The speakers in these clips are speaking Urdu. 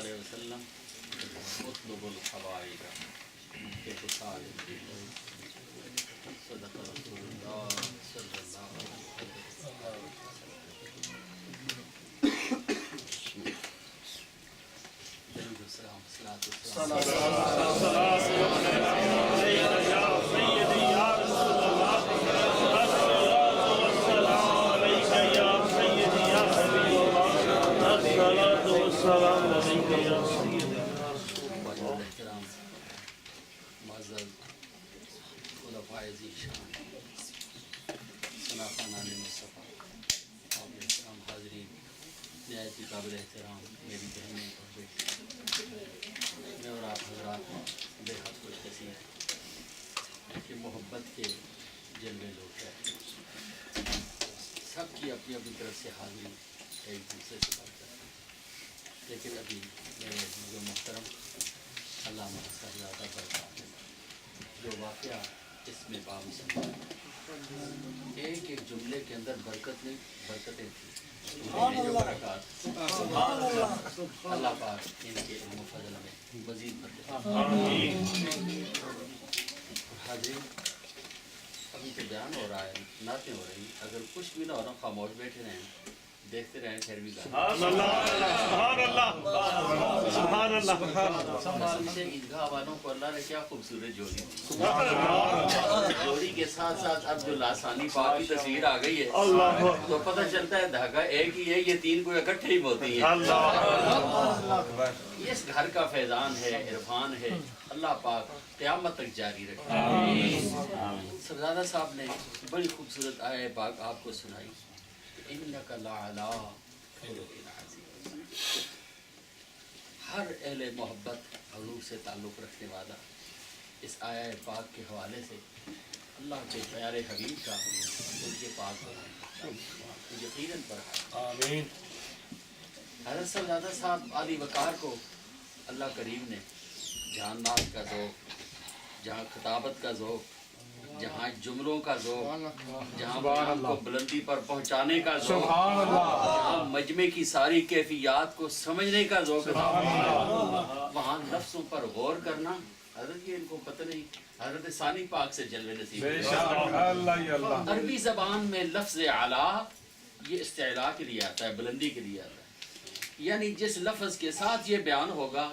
علیہ وسلم اطلب الحوائج کے سال صدق رسول اللہ صلی اللہ علیہ معزز خلفائے ذی شان ثناء مصطفیٰ قابل احترام حاضرین، نہایت ہی قابل احترام میری بہنیں اور بیٹی، میں اور آپ حضرات بے حد خوش نصیب کہ محبت کے جلوے لوٹ ہیں، سب کی اپنی اپنی طرف سے حاضری ایک دوسرے سے بات کرتے ہیں، لیکن ابھی میرے جو محترم علامہ صاحبزادہ برکات جو واقعہ اس میں بامثال ایک ایک جملے کے اندر برکت نہیں برکتیں تھیں، جو برکات اللہ پاک ان کے علم و فضل میں مزید برکت حاضرین، ابھی تو بیان ہو رہا ہے، نعتیں ہو رہی، اگر کچھ بھی نہ ہو رہا خاموش بیٹھے رہیں دیکھتے رہیں پھر بھی سبحان اللہ سے عیدگاہ والوں کو اللہ نے کیا خوبصورت جوڑی دی، جوڑی کے ساتھ ساتھ اب جو لاسانی پاک کی تصویر آ گئی ہے تو پتہ چلتا ہے دھاگا ایک ہی ہے، یہ تین کو اکٹھے ہی ہوتی ہیں، اس گھر کا فیضان ہے، عرفان ہے، اللہ پاک قیامت تک جاری رکھے۔ صاحبزادہ صاحب نے بڑی خوبصورت آیت پاک آپ کو سنائی، انک لعلی خلق عظیم۔ ہر اہل محبت حضور سے تعلق رکھنے والا اس آیت پاک کے حوالے سے اللہ کے پیارے حبیب کا ان کے پاک یقیناً پڑھا۔ آمین۔ حضرت صاحبزادہ صاحب عالی وقار کو اللہ کریم نے جہاں نعت کا ذوق، جہاں خطابت کا ذوق، جہاں جملوں کا ذوق، جہاں بیان کو بلندی پر پہنچانے کا ذوق، جہاں مجمع کی ساری کیفیات کو سمجھنے کا ذوق تھا، وہاں لفظوں پر غور کرنا حضرت یہ ان کو پتہ نہیں، حضرت ثانی پاک سے جلوے نصیب۔ عربی زبان میں لفظ اعلیٰ یہ استعلاء کے لیے آتا ہے، بلندی کے لیے آتا ہے، یعنی جس لفظ کے ساتھ یہ بیان ہوگا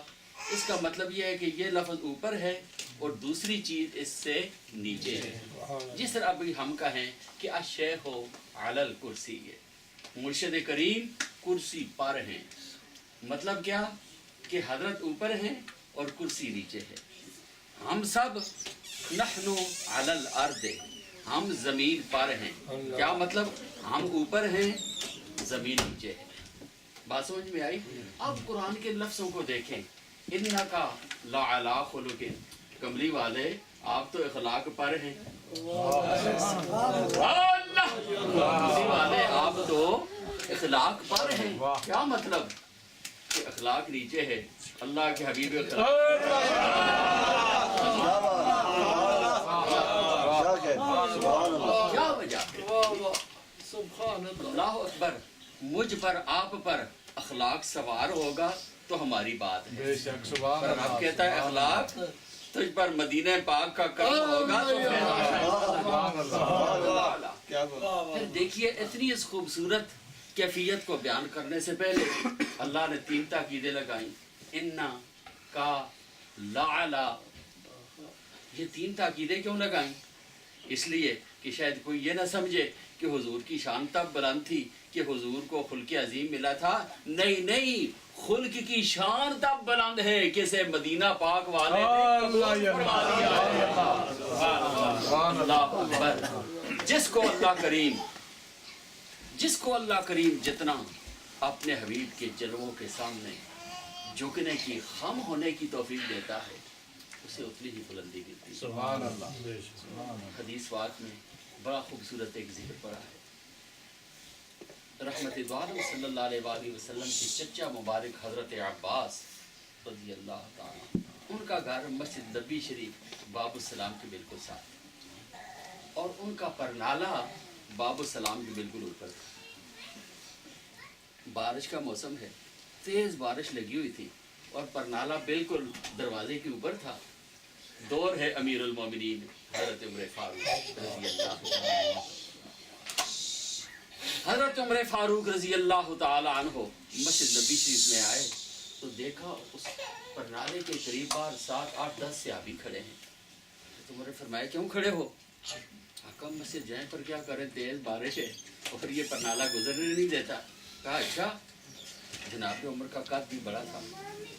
اس کا مطلب یہ ہے کہ یہ لفظ اوپر ہے اور دوسری چیز اس سے نیچے ہے۔ جس طرح ابھی ہم کہیں کہ الشیخ علی الکرسی ہے، مرشد کریم کرسی پر ہیں، مطلب کیا کہ حضرت اوپر ہیں اور کرسی نیچے ہے۔ ہم سب نحن علی الارض، ہم زمین پر ہیں، کیا مطلب ہم اوپر ہیں زمین نیچے ہے۔ بات سمجھ میں آئی؟ اب قرآن کے لفظوں کو دیکھیں، انکا لعلی خلق، کملی والے آپ تو اخلاق پر ہیں، کملی والے آپ تو اخلاق پر ہیں، کیا مطلب کہ اخلاق نیچے ہے، اللہ کے حبیب اخلاق کیا وجہ ہے؟ اللہ اکبر، مجھ پر آپ پر اخلاق سوار ہوگا تو ہماری بات ہے، پر آپ کہتا ہے اخلاق تجھ پر مدینہ پاک کا کرم ہوگا تو پھر دیکھیے اتنی اس خوبصورت کیفیت کو بیان کرنے سے پہلے اللہ نے تین تاکیدیں لگائیں، انا کا لعلی، یہ تین تاکیدیں کیوں لگائیں؟ اس لیے کہ شاید کوئی یہ نہ سمجھے کہ حضور کی شان تب بلند تھی کہ حضور کو خلق عظیم ملا تھا، نہیں نہیں، خلق کی شان تب بلند ہے کہ اسے مدینہ پاک والے اللہ اکبر۔ جس کو اللہ کریم جتنا اپنے حبیب کے جلووں کے سامنے جھکنے کی، خم ہونے کی توفیق دیتا ہے، اسے اتنی ہی بلندی ملتی ہے۔ سبحان اللہ۔ حدیث پاک میں بڑا خوبصورت ایک ذکر پڑا ہے، رحمت عالم صلی اللہ علیہ وآلہ وسلم کی چچا مبارک حضرت عباس رضی اللہ تعالیٰ، ان کا گھر مسجد نبی شریف باب السلام کے بالکل ساتھ، اور ان کا پرنالہ باب السلام کے بالکل اوپر تھا۔ بارش کا موسم ہے، تیز بارش لگی ہوئی تھی، اور پرنالہ بالکل دروازے کے اوپر تھا. دور ہے امیر المومنین حضرت عمر فاروق رضی اللہ عنہ. حضرت عمر فاروق رضی اللہ تعالی عنہ مسجد نبی شریف میں آئے تو دیکھا اس پرنالے کے قریب 7 8 10 صحابی کھڑے ہیں. تو عمر نے فرمایا کیوں کھڑے ہو؟ آقا مسجد جائیں پر کیا کریں، تیز بارش ہے اور یہ پرنالہ گزرنے نہیں دیتا. کہا اچھا. جناب عمر کا قد بھی بڑا تھا،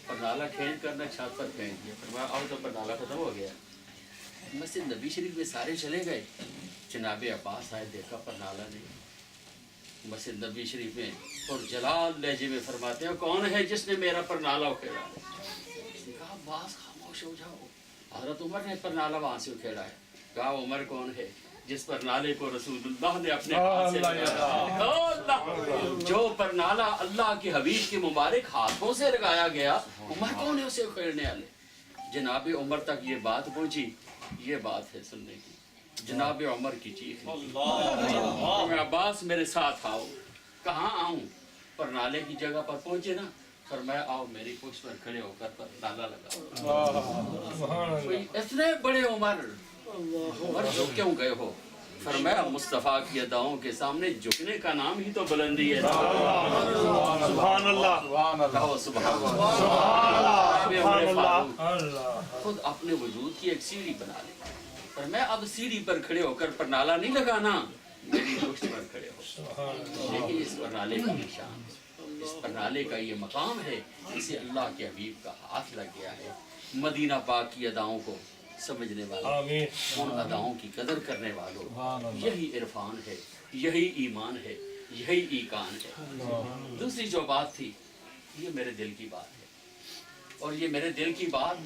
پرنالہ کھینچ کرنا چھت پر پھینک دیا. فرمایا آؤ تو پرنالہ ختم ہو گیا. مسجد نبی شریف میں سارے چلے گئے. جناب عباس آئے، دیکھا پرنالہ نہیں مسجد نبی شریف میں، اور جلال لہجے میں فرماتے ہیں کون ہے جس نے میرا پرنالہ اکھیڑا؟ کہا عباس خاموش ہو جاؤ، حضرت عمر نے پرنالہ وہاں سے اکھیڑا ہے. کہا عمر کون ہے جس پرنالے کو رسول اللہ نے اپنے ہاتھ سے لگایا؟ جو پرنالہ اللہ کے حبیب کے مبارک ہاتھوں سے لگایا گیا، عمر کون ہے اسے اکھیڑنے والے؟ جناب عمر تک یہ بات پہنچی. یہ بات ہے سننے کی. جناب عمر کی چیخ نکلی، عباس میرے ساتھ آؤ. کہاں آؤں؟ پرنالے کی جگہ پر پہنچے نا، فرمایا آؤ میری پشت پر کھڑے ہو کر پرنالہ لگاؤ. اتنے بڑے عمر جھک کیوں گئے ہو؟ فرمایا مصطفیٰ کی اداؤں کے سامنے جھکنے کا نام ہی تو بلندی ہے. سبحان اللہ، سبحان اللہ. خود اپنے وجود کی ایک سیڑھی بنا لی. فرمایا اب سیڑھی پر کھڑے ہو کر پرنالہ نہیں لگانا، میری پشت پر کھڑے ہو. لیکن اس پرنالے کی نشان، اس پرنالے کا یہ مقام ہے، اسے اللہ کے حبیب کا ہاتھ لگ گیا ہے. مدینہ پاک کی اداؤں کو سمجھنے والوں، ان اداؤں کی قدر کرنے والوں، یہی عرفان ہے، یہی ایمان ہے، یہی ایقان ہے. دوسری جو بات تھی، یہ میرے دل کی بات ہے، اور یہ میرے دل کی بات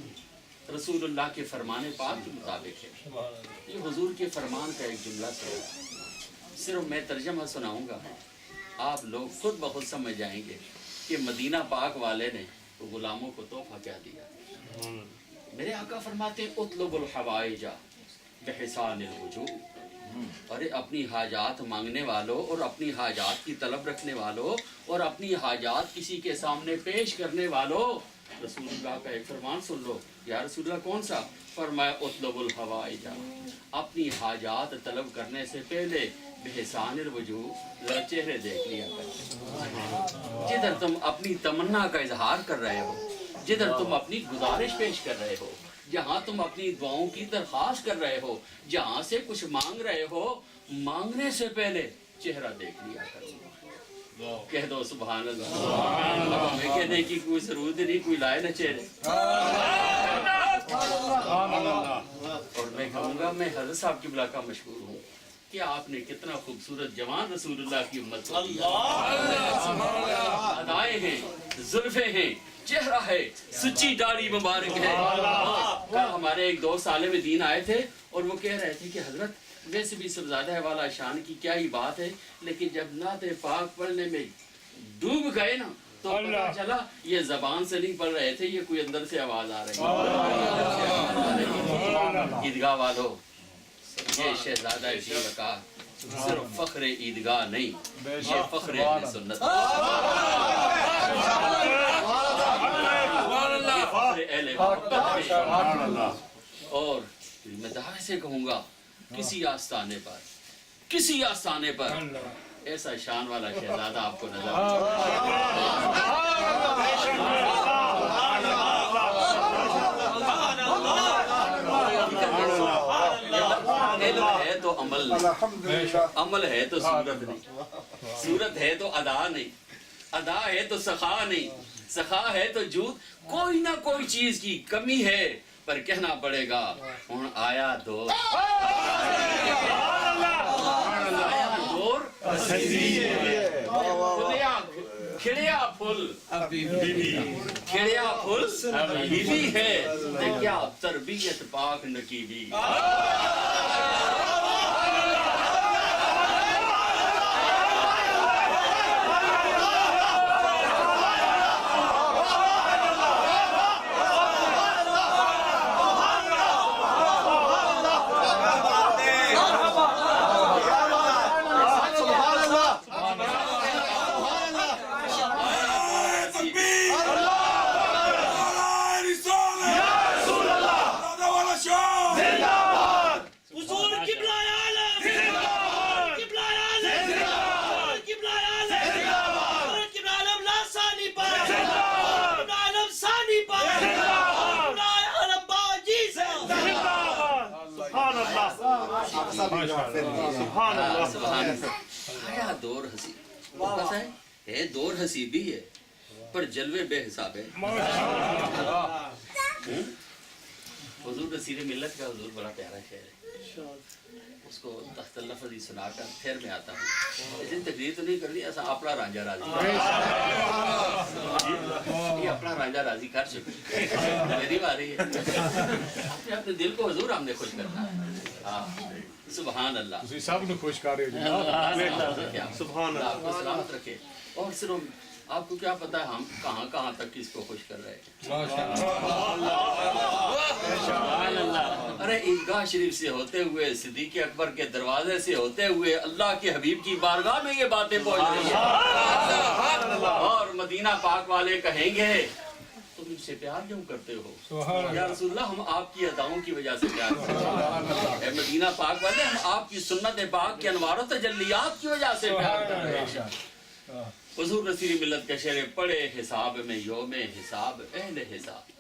رسول اللہ کے فرمان پاک کے مطابق ہے. یہ حضور کے فرمان کا ایک جملہ ہے، صرف میں ترجمہ سناؤں گا، آپ لوگ خود بخود سمجھ جائیں گے کہ مدینہ پاک والے نے غلاموں کو تحفہ کیا دیا. میرے آقا فرماتے ہیں اطلب الحوائج بحسان الوجوہ. ارے اپنی حاجات مانگنے والوں اور اپنی حاجات کی طلب رکھنے والوں اور اپنی حاجات کسی کے سامنے پیش کرنے والوں، رسول اللہ کا ایک فرمان سن لو. یا رسول اللہ کون سا؟ فرمایا اطلب الحوائج، اپنی حاجات طلب کرنے سے پہلے بحسان الوجوہ، چہرے دیکھ لیا کر. جدھر تم اپنی تمنا کا اظہار کر رہے ہو، جدھر تم اپنی گزارش پیش کر رہے ہو، جہاں تم اپنی دعاؤں کی درخواست کر رہے ہو، جہاں سے کچھ مانگ رہے ہو، مانگنے سے پہلے چہرہ دیکھ لیا کرو. کہہ دو سبحان اللہ. اب ہمیں کہنے کی کوئی ضرورت نہیں، کوئی لائے نہ چہرے. اور میں کہوں گا، میں حضرت صاحب کی بلا کا مشہور ہوں کہ آپ نے کتنا خوبصورت جوان رسول اللہ کی امت کو دیا. ادائیں ہیں، زلفیں ہیں، چہرہ ہے، سچی داڑھی مبارک ہے. ہمارے ایک دوست عالم دین آئے تھے اور وہ کہہ رہے تھے کہ حضرت ویسے بھی سبزادہ والا شان کی کیا ہی بات ہے، لیکن جب نعت پاک پڑھنے میں ڈوب گئے نا تو پتہ چلا یہ زبان سے نہیں پڑھ رہے تھے، یہ کوئی اندر سے آواز آ رہی ہے. عیدگاہ والو، یہ شہزادہ جی کا صرف فخر عیدگاہ نہیں، یہ فخر اہل سنت، اور میں دعوے سے کہوں گا کسی آستانے پر ایسا شان والا شہزادہ آپ کو نظر علم ہے تو عمل نہیں، عمل ہے تو صورت نہیں، صورت ہے تو ادا نہیں، ادا ہے تو سخا نہیں، سخا ہے تو جود. کوئی نہ کوئی چیز کی کمی ہے، پر کہنا پڑے گا ہن آیا دور، کھڑیا پھل بیوی ہے تے کیا تربیت پاک نکیبی. سبحان اللہ سبحان اللہ آیا دور حسیب پتہ ہے دور حسیبی ہے پر جلوے بے حساب ہے حضور رسول ملت کا حضور بڑا پیارا شعر ہے اس کو تحت لفظ ہی سنا کر پھر میں آتا ہوں اس دن تقریر تو نہیں کرنی ایسا اپنا رانجھا راضی یہ اپنا رانجھا راضی کر چکے میری باری ہے اپنے دل کو حضور ہم نے خوش کرنا ہے سبحان اللہ تسی سب نو خوش کر رہے ہو سبحان اللہ آپ کو سلامت رکھے اور صرف آپ کو کیا پتا ہے ہم کہاں کہاں تک اس کو خوش کر رہے ہیں ارے عیدگاہ شریف سے ہوتے ہوئے صدیق اکبر کے دروازے سے ہوتے ہوئے اللہ کے حبیب کی بارگاہ میں یہ باتیں پہنچ رہی ہیں اور مدینہ پاک والے کہیں گے تم ان سے پیار کیوں کرتے ہو یا رسول اللہ ہم آپ کی اداؤں کی وجہ سے پیار کرتے ہیں اے مدینہ پاک والے ہم آپ کی سنت پاک کے انوار و تجلیات کی وجہ سے پیار کر رہے ہیں حضور رسول ملت کا شعر پڑے حساب میں یوم حساب اہل حساب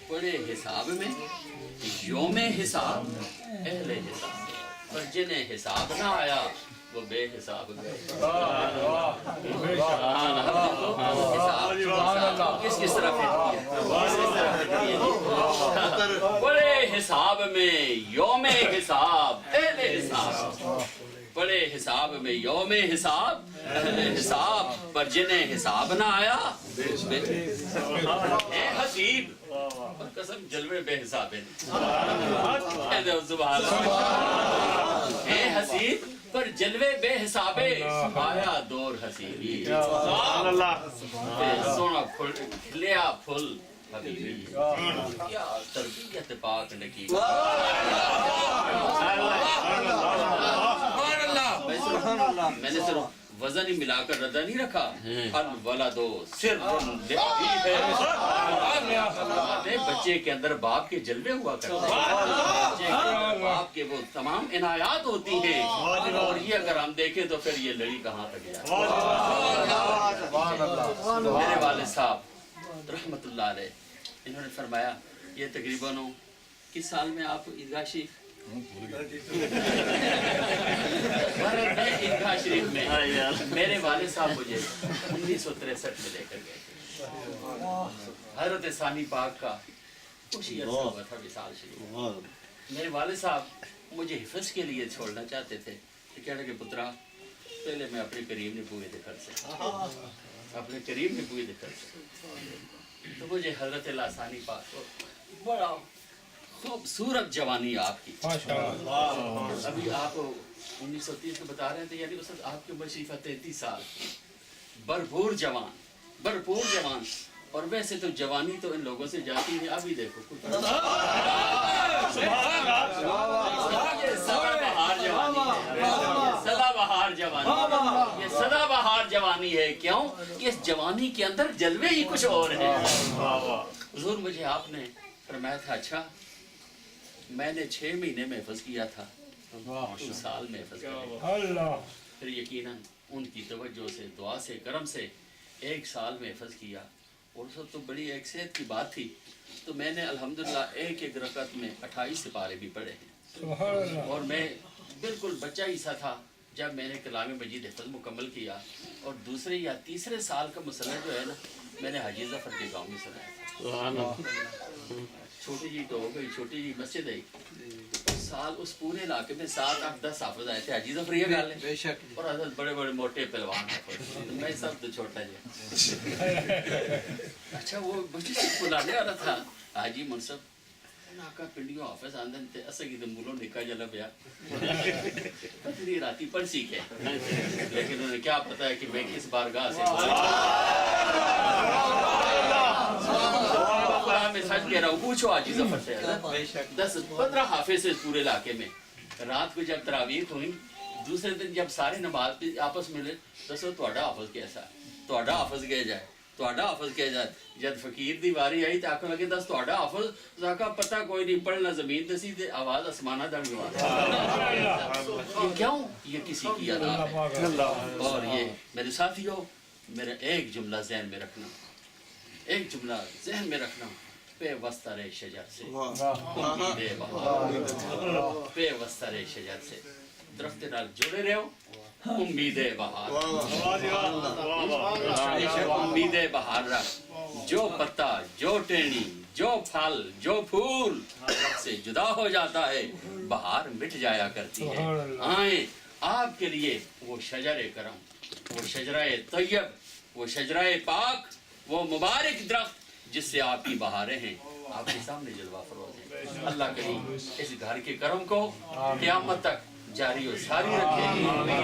پڑے حساب میں یوم حساب اہل حساب پر جنہیں حساب نہ آیا وہ بے حساب گئے کس کس طرح پھیرتی ہے پڑے حساب میں یوم حساب اہل حساب پڑے حساب میں یوم حساب اہل حساب پر جنہیں حساب نہ آیا اے حسیب قسم جلوے بے حساب ہے اے حسیب پر جلوے بے حسابے آیا دور حسیبی سونا پھل کھلیا پھل حبیبی کیا تربیت پاک نکی میں نے صرف وزن ہی ملا کر ردا نہیں رکھا الولدو سر بچے کے اندر باپ کے جلوے ہوا کرتے ہیں بچے کے اندر باپ کے وہ تمام عنایات ہوتی ہیں اور یہ اگر ہم دیکھیں تو پھر یہ لڑی کہاں تک جاتی ہے میرے والد صاحب رحمت اللہ علیہ انہوں نے فرمایا یہ تقریباً کس سال میں آپ عیدگاہ شریف عیدگاہ شریف میں میرے والد صاحب مجھے 1963 میں لے کر گئے تھے حضرت ثانی پاک کا کچھ عرصہ ہوا تھا وصال شریف میرے والد صاحب مجھے حفظ کے لیے چھوڑنا چاہتے تھے کہ کہنے کہ پترا پہلے میں اپنے کریم نے پوئے دکھر سے اپنے کریم نے پوئے دکھر سے تو مجھے حضرت اللہ ثانی پاک کو بڑا خوبصورت جوانی آپ کی ابھی آپ 1930 میں بتا رہے تھے یعنی اس وقت آپ کی عمر شریفہ 33 سال بھرپور جوان اور ویسے تو جوانی تو ان لوگوں سے جاتی ہے ابھی دیکھو یہ سدا بہار جوانی ہے کیوں کہ اس جوانی کے اندر جلوے ہی کچھ اور ہیں حضور مجھے آپ نے فرمایا تھا اچھا میں نے 6 مہینے میں حفظ کیا تھا 2 سال میں حفظ کیا پھر یقیناً ان کی توجہ سے دعا سے کرم سے 1 سال میں حفظ کیا اور سب تو بڑی ایک صحت کی بات تھی تو میں نے الحمدللہ ایک رکعت میں 28 سپارے بھی پڑھے ہیں اور میں بالکل بچہ ہی سا تھا جب میں نے کلام مجید حفظ مکمل کیا اور 2 یا 3 سال کا مسئلہ جو ہے نا میں نے حاجی ظفر کے گاؤں میں سنایا تھا چھوٹی جی تو ہو گئی چھوٹی جی مسجد ہے سال اس پورے علاقے میں 7 8 10 حافظ آئے تھے حاجی ظفر یہ گال ہے اور حضرت بڑے بڑے موٹے پہلوان حافظ میں سب تو چھوٹا جی اچھا وہ مجھے بلانے والا تھا حاجی منصب ناکا پنڈیوں حافظ آندن تے اسا کی دمولوں نکا جلا بیا پتری راتی پڑھ سیکھے لیکن انہیں کیا پتا ہے کہ میں کس بارگاہ سے میں سچ کہہ رہا ہوں پوچھو حاجی ظفر سے 10-15 حافظ پورے علاقے میں رات کو جب تراویح ہوئی دوسرے دن جب سارے نماز پہ آپس ملے دسو تہاڈا حافظ کیسا ہے تہاڈا حافظ کہہ جائے تہاڈا حافظ کہہ جائے جب فقیر دی واری آئی تے آکھن لگے دس تہاڈا حافظ زاکا پتہ کوئی نہیں پڑھنا زمین تے سی تے آواز آسمانہ تک یہ کیوں یہ کسی کی ادا ہے اور یہ میرے ساتھیوں میرا ایک جملہ ذہن میں رکھنا پہ وستر شجر سے امید بہار، پہ وستر شجر سے درخت نال جڑے رہو امید بہار، امید بہار رکھ، جو پتا جو ٹہنی جو پھل جو پھول سے جدا ہو جاتا ہے بہار مٹ جایا کرتی ہے۔ آئیں آپ کے لیے وہ شجر کرم، وہ شجرہ طیب، وہ شجرہ پاک، وہ مبارک درخت جس سے آپ کی بہاریں ہیں آپ کے سامنے جلوہ فروز ہیں۔ اللہ کریم اس گھر کے کرم کو قیامت تک جاری و ساری رکھے،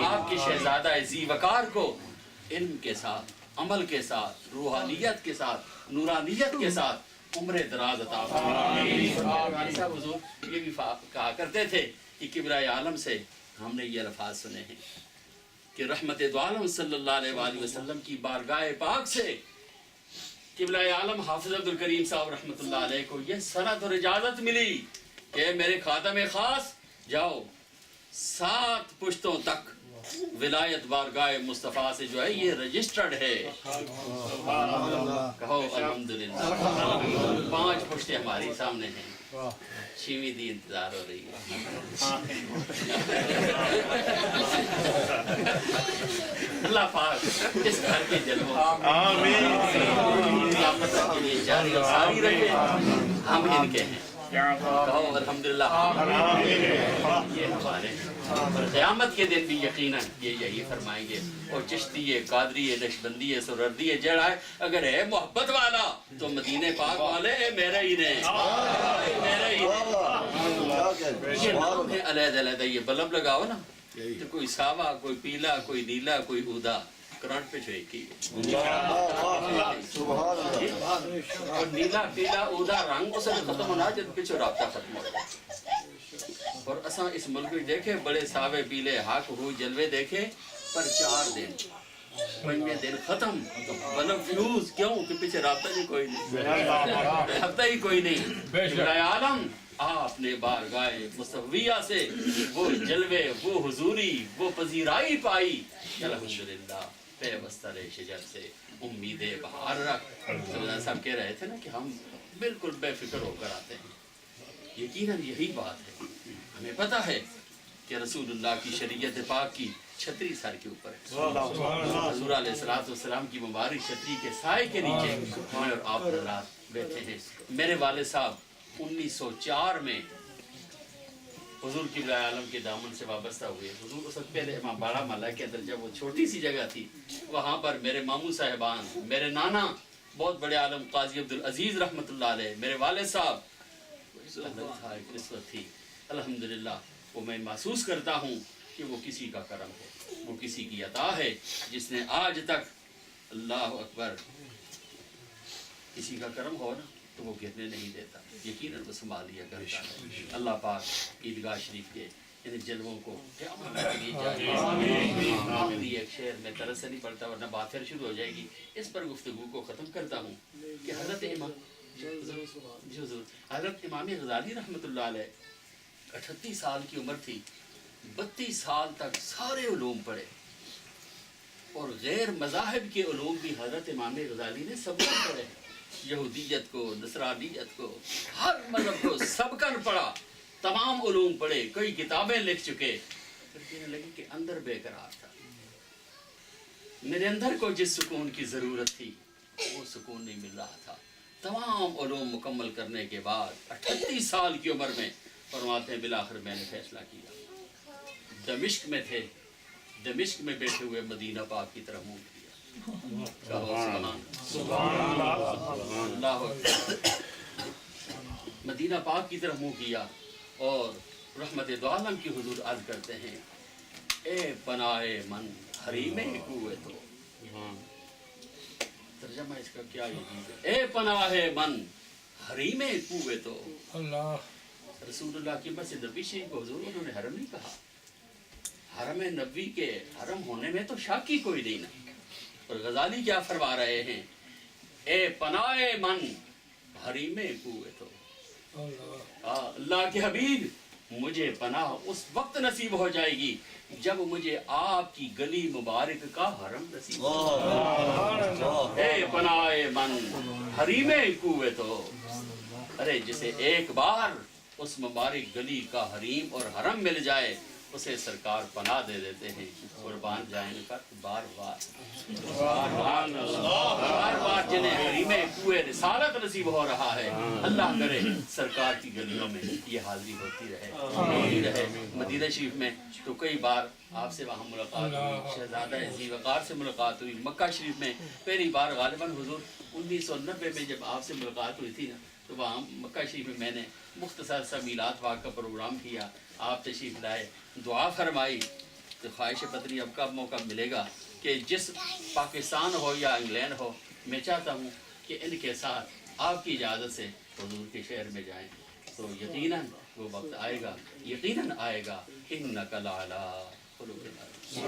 آپ کے شہزادہ ذی وقار کو علم کے ساتھ، عمل کے ساتھ، روحانیت کے ساتھ، نورانیت کے ساتھ عمر دراز عطا فرمائے۔ صاحب حضور یہ بھی کہا کرتے تھے کہ کبرائے عالم سے ہم نے یہ الفاظ سنے ہیں کہ رحمت دو عالم صلی اللہ علیہ وآلہ وسلم کی بارگاہ پاک سے قبلہ عالم حافظ عبد الکریم صاحب رحمۃ اللہ علیہ کو یہ سند اور اجازت ملی کہ میرے خاتم خاص جاؤ 7 پشتوں تک ولایت بارگاہ مصطفیٰ سے جو ہے یہ رجسٹرڈ ہے۔ کہو الحمدللہ۔ 5 پشتیں ہماری سامنے ہیں، 6ویں دی انتظار ہو رہی ہے۔ اللہ پاک اس گھر کے جلووں قیامت تک کے لیے جاری و ساری رکھے، ہم ان کے ہیں۔ کہو الحمدللہ۔ یہ ہمارے اور قیامت کے دن بھی یقیناً یہ یہی فرمائیں گے، اور چشتی قادری نقشبندی سہروردی جڑا ہے اگر ہے محبت والا تو مدینہ پاک والے میرے ہی نے، میرے ہی نے۔ یہ نام ہے علیحدہ علیحدہ، یہ بلب لگاؤ نا تو کوئی ساوا، کوئی پیلا، کوئی نیلا، کوئی اودا، کرنٹ پہ جو ایک ہی اور نیلا پیلا اودا رنگ اسے ختم ہونا جب پیچھے رابطہ ختم ہو جائے۔ اور اساں اس ملک میں دیکھے بڑے ساوے پیلے حق ہو جلوے دیکھے، پر 4 دن 5ویں دن ختم، بلب فیوز، کیوں کہ پیچھے رابطہ ہی کوئی نہیں، رابطہ ہی کوئی نہیں۔ قبلہ عالم آپ نے بارگاہ مصطفیہ سے وہ جلوے، وہ حضوری، وہ پذیرائی پائی۔ الحمدللہ پہ وستر شجر سے امید بہار رکھ۔ سبحان صاحب کہہ رہے تھے نا کہ ہم بالکل بے فکر ہو کر آتے ہیں، یقیناً یہی بات ہے۔ ہمیں پتہ ہے کہ رسول اللہ کی شریعت پاک کی چھتری سر کے اوپر ہے، حضور علیہ السلام کی مبارک چھتری کے سائے کے نیچے میں اور آپ حضرات بیٹھے ہیں۔ میرے والد صاحب 1904 میں حضور قبلہ عالم کے دامن سے وابستہ ہوئے۔ حضور اس وقت پہلے امام باڑہ محلہ کے اندر جب وہ چھوٹی سی جگہ تھی، وہاں پر میرے ماموں صاحبان، میرے نانا بہت بڑے عالم قاضی عبدالعزیز رحمۃ اللہ علیہ، میرے والد صاحب نسبت تھی۔ الحمدللہ وہ میں محسوس کرتا ہوں کہ وہ کسی کا کرم ہے، وہ کسی کی عطا ہے جس نے آج تک، اللہ اکبر، کسی کا کرم ہو نا تو وہ گرنے نہیں دیتا، یقیناً وہ سنبھال لیا کرتا ہے۔ اللہ پاک عیدگاہ شریف کے ان جلووں کو آخری ایک شعر میں طرز سے نہیں پڑتا ورنہ بات پھر شروع ہو جائے گی، اس پر گفتگو کو ختم کرتا ہوں کہ حضرت امام غزالی رحمۃ اللہ علیہ 38 سال کی عمر تھی، 32 سال تک سارے علوم پڑھے، اور غیر مذاہب کے علوم بھی حضرت امام غزالی نے سب پڑھے، یہودیت کو، نصرانیت کو، ہر مذہب کو سب کن پڑھا، تمام علوم پڑھے، کئی کتابیں لکھ چکے۔ پھر کہنے لگے کہ اندر بے قرار تھا، میرے اندر کو جس سکون کی ضرورت تھی وہ سکون نہیں مل رہا تھا۔ تمام علوم مکمل کرنے کے بعد 38 سال کی عمر میں فرماتے ہیں بالآخر میں نے فیصلہ کیا، دمشق میں تھے، دمشق میں بیٹھے ہوئے مدینہ پاک کی طرف منہ کیا، سبحان اللہ، مدینہ پاک کی طرف منہ کیا اور رحمت دو عالم کی حضور عرض کرتے ہیں، اے پناہ من حریم قوت ہو۔ ترجمہ اس کا کیا ہے؟ اے پناہ من حریم قوت ہو۔ اللہ رسول اللہ کی مسجد نبی شریف کو حضور انہوں نے حرم نہیں کہا، حرم نبی کے حرم ہونے میں تو شک ہی کوئی نہیں نا۔ اور غزالی کیا فرما رہے ہیں، اے پناہ من حریم قوت ہو۔ اللہ کے حبیب مجھے پناہ اس وقت نصیب ہو جائے گی جب مجھے آپ کی گلی مبارک کا حرم نصیب ہو۔ اے پناہ من حریم قوت ہو۔ ارے جسے ایک بار اس مبارک گلی کا حریم اور حرم مل جائے اسے سرکار پناہ دے دیتے ہیں. قربان جائیں کا بار بار جنہیں حریم کوئے رسالت نصیب ہو رہا ہے اللہ کرے سرکار کی گلیوں میں یہ حاضری ہوتی رہے. مدینہ شریف میں تو کئی بار آپ سے وہاں ملاقات ہوئی, شہزادہ ذی وقار سے ملاقات ہوئی. مکہ شریف میں پہلی بار غالباً حضور 1990 میں جب آپ سے ملاقات ہوئی تھی نا, تو وہاں مکہ شریف میں میں نے مختصر سا میلاد پاک کا پروگرام کیا, آپ تشریف لائے, دعا فرمائی. تو خواہش پتری اب کب موقع ملے گا کہ جس پاکستان ہو یا انگلینڈ ہو, میں چاہتا ہوں کہ ان کے ساتھ آپ کی اجازت سے حضور کے شہر میں جائیں. تو یقیناً وہ وقت آئے گا, یقیناً آئے گا. انک لعلی خلق عظیم.